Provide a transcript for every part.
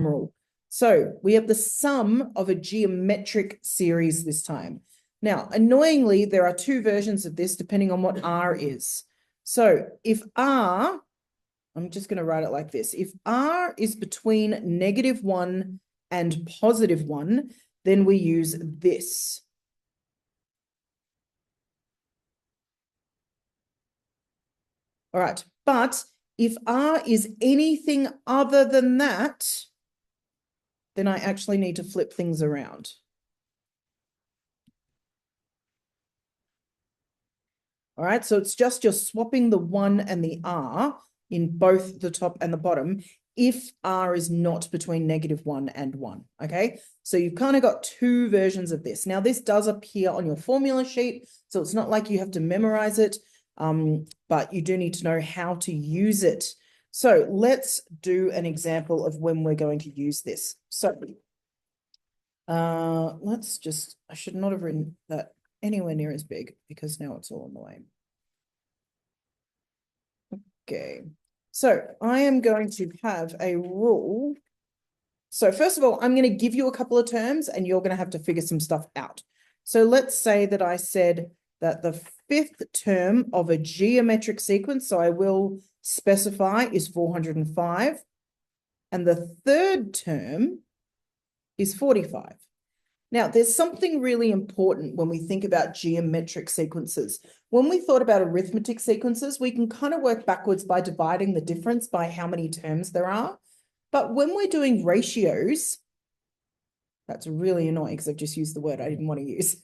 rule. So we have the sum of a geometric series this time. Now, annoyingly, there are two versions of this depending on what R is. So if R, I'm just going to write it like this. If R is between -1 and +1, then we use this. All right, but if R is anything other than that, then I actually need to flip things around. All right, so it's just you're swapping the 1 and the R in both the top and the bottom if R is not between -1 and 1, okay? So you've kind of got two versions of this. Now, this does appear on your formula sheet, so it's not like you have to memorize it, but you do need to know how to use it. So let's do an example of when we're going to use this. So let's just, I should not have written that anywhere near as big because now it's all in the way. Okay, so I am going to have a rule. So first of all, I'm going to give you a couple of terms and you're going to have to figure some stuff out. So let's say that I said that the fifth term of a geometric sequence, so I will specify, is 405, and the third term is 45. Now, there's something really important when we think about geometric sequences. When we thought about arithmetic sequences, we can kind of work backwards by dividing the difference by how many terms there are. But when we're doing ratios, that's really annoying because I've just used the word I didn't want to use.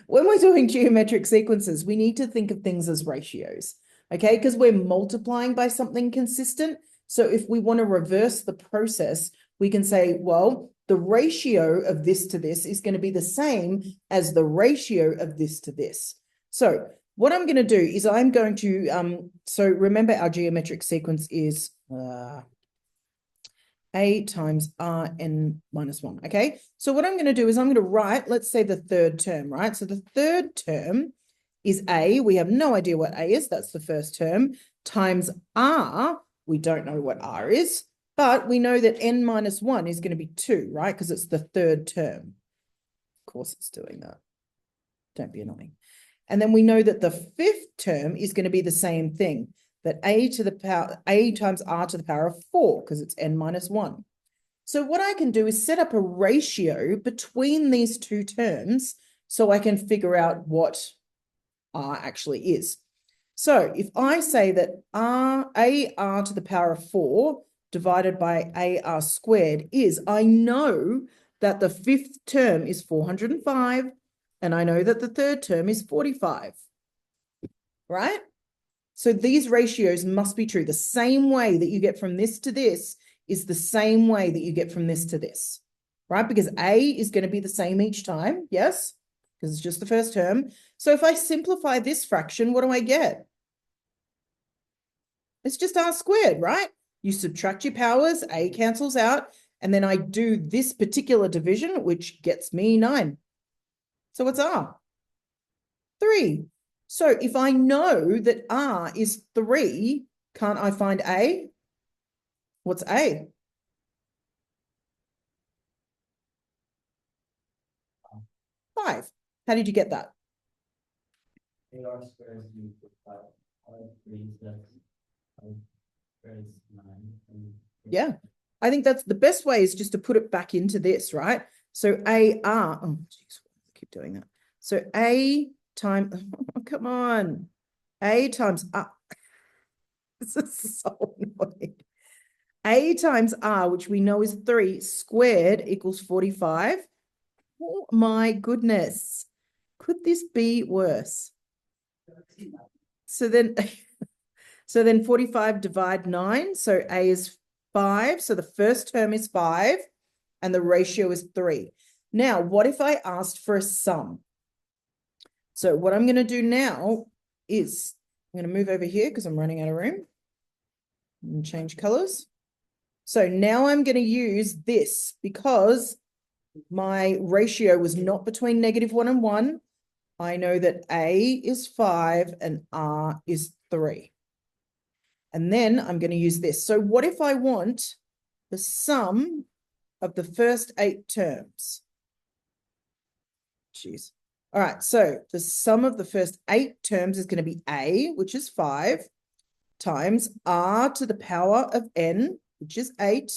When we're doing geometric sequences, we need to think of things as ratios, okay? Because we're multiplying by something consistent. So if we want to reverse the process, we can say, well, the ratio of this to this is going to be the same as the ratio of this to this. So what I'm going to do is I'm going to, so remember our geometric sequence is A times Rn minus 1, okay? So what I'm going to do is I'm going to write, let's say the third term, right? So the third term is A. We have no idea what A is. That's the first term. Times R. We don't know what R is. But we know that n minus 1 is going to be 2, right? Because it's the third term. Of course it's doing that. Don't be annoying. And then we know that the fifth term is going to be the same thing, that A times R to the power of 4, because it's n minus 1. So what I can do is set up a ratio between these two terms so I can figure out what R actually is. So if I say that AR to the power of 4 divided by AR squared is, I know that the fifth term is 405, and I know that the third term is 45, right? So these ratios must be true. The same way that you get from this to this is the same way that you get from this to this, right? Because A is going to be the same each time, yes? Because it's just the first term. So if I simplify this fraction, what do I get? It's just R squared, right? You subtract your powers, A cancels out, and then I do this particular division, which gets me 9. So what's R? 3. So if I know that R is 3, can't I find A? What's A? 5. How did you get that? AR squared is equal to 5. R 3 is 5 squared is 9. Yeah, I think that's the best way is just to put it back into this, right? So AR, oh, geez, I keep doing that. So A times, oh, come on, A times R. This is so annoying. A times R, which we know is 3 squared equals 45. Oh my goodness. Could this be worse? So then, so then 45 divide 9. So A is 5. So the first term is 5 and the ratio is 3. Now, what if I asked for a sum? So what I'm going to do now is I'm going to move over here because I'm running out of room and change colors. So now I'm going to use this because my ratio was not between -1 and 1. I know that A is 5 and R is 3. And then I'm going to use this. So what if I want the sum of the first 8 terms. Jeez. All right, so the sum of the first 8 terms is going to be A, which is 5, times R to the power of N, which is 8,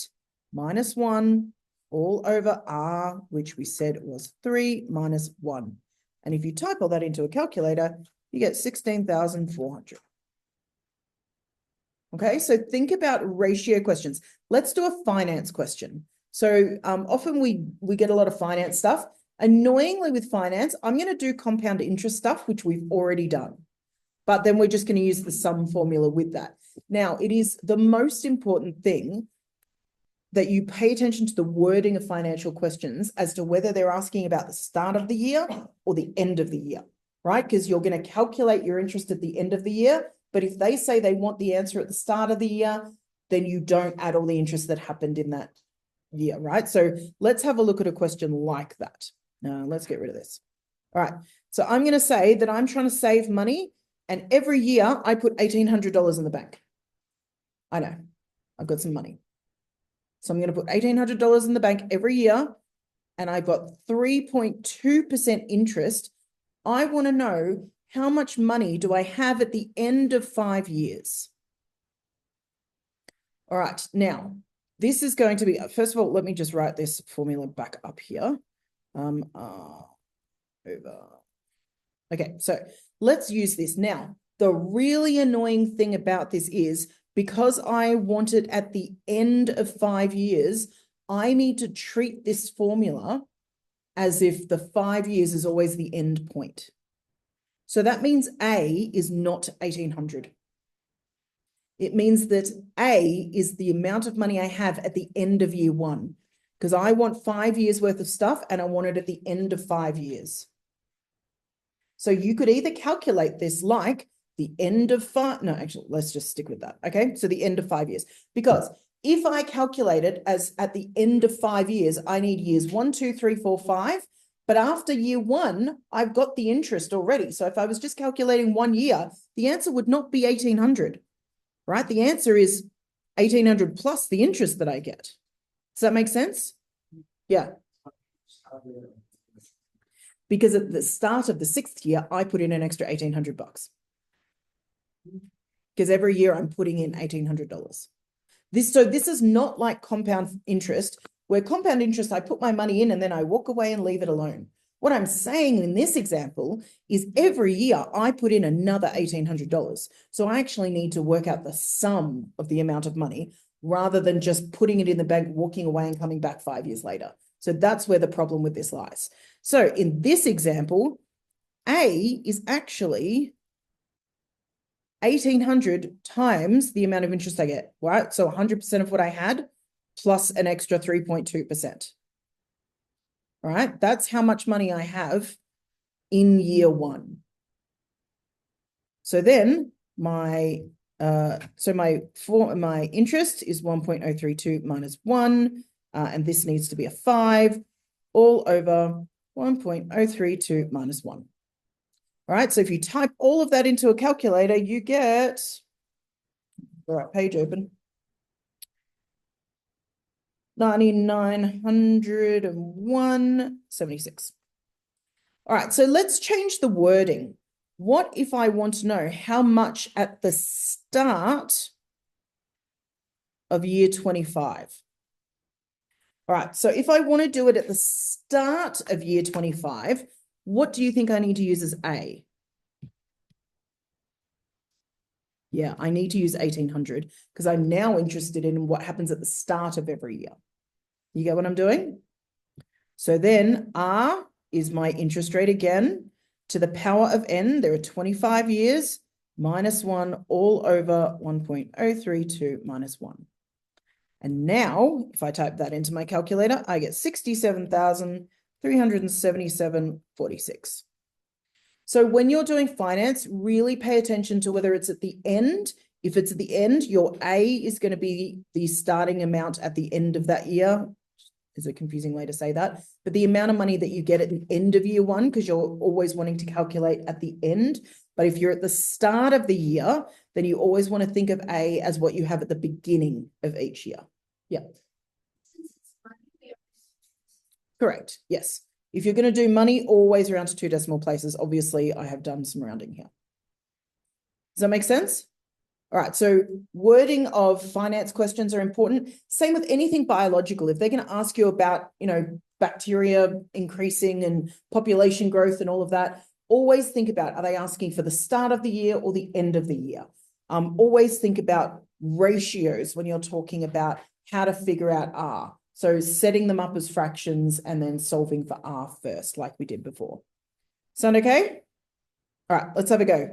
minus 1, all over R, which we said was 3 minus 1. And if you type all that into a calculator, you get 16,400. Okay, so think about ratio questions. Let's do a finance question. So often we get a lot of finance stuff. Annoyingly with finance, I'm going to do compound interest stuff, which we've already done. But then we're just going to use the sum formula with that. Now, it is the most important thing that you pay attention to the wording of financial questions as to whether they're asking about the start of the year or the end of the year, right? Because you're going to calculate your interest at the end of the year. But if they say they want the answer at the start of the year, then you don't add all the interest that happened in that year, right? So let's have a look at a question like that. Now, let's get rid of this. All right. So I'm going to say that I'm trying to save money, and every year I put $1,800 in the bank. I know, I've got some money. So I'm going to put $1,800 in the bank every year, and I've got 3.2% interest. I want to know how much money do I have at the end of 5 years? All right, now, this is going to be, first of all, let me just write this formula back up here. Okay, so let's use this. Now, the really annoying thing about this is because I want it at the end of 5 years, I need to treat this formula as if the 5 years is always the end point. So that means A is not 1,800. It means that A is the amount of money I have at the end of year 1, because I want 5 years worth of stuff and I want it at the end of 5 years. So you could either calculate this like the end of 5, no, actually, let's just stick with that. Okay, so the end of 5 years, because if I calculate it as at the end of 5 years, I need years 1, 2, 3, 4, 5. But after year 1, I've got the interest already. So if I was just calculating 1 year, the answer would not be 1,800, right? The answer is 1,800 plus the interest that I get. Does that make sense? Yeah. Because at the start of the 6th year, I put in an extra $1,800. Because every year I'm putting in $1,800. So this is not like compound interest, where compound interest, I put my money in and then I walk away and leave it alone. What I'm saying in this example is every year I put in another $1,800. So I actually need to work out the sum of the amount of money rather than just putting it in the bank, walking away and coming back 5 years later. So that's where the problem with this lies. So in this example, A is actually 1,800 times the amount of interest I get, right? So 100% of what I had plus an extra 3.2%. All right, that's how much money I have in year 1. So then my interest is 1.032 minus 1, and this needs to be a 5 all over 1.032 minus 1. All right, so if you type all of that into a calculator, you get, all right, page open, 9,901.76. All right, so let's change the wording. What if I want to know how much at the start of year 25? All right, so if I want to do it at the start of year 25, what do you think I need to use as A? Yeah, I need to use 1,800 because I'm now interested in what happens at the start of every year. You get what I'm doing? So then R is my interest rate again to the power of N. There are 25 years minus 1 all over 1.032 minus 1. And now if I type that into my calculator, I get 67,377.46. So when you're doing finance, really pay attention to whether it's at the end. If it's at the end, your A is going to be the starting amount at the end of that year. Is a confusing way to say that, but the amount of money that you get at the end of year 1, because you're always wanting to calculate at the end. But if you're at the start of the year, then you always want to think of A as what you have at the beginning of each year. Yeah. Since it's money, we Correct. Yes. If you're going to do money, always round to 2 decimal places. Obviously, I have done some rounding here. Does that make sense? All right. So wording of finance questions are important. Same with anything biological. If they're going to ask you about, bacteria increasing and population growth and all of that, always think about, are they asking for the start of the year or the end of the year? Always think about ratios when you're talking about how to figure out R. So setting them up as fractions and then solving for R first, like we did before. Sound okay? All right, let's have a go.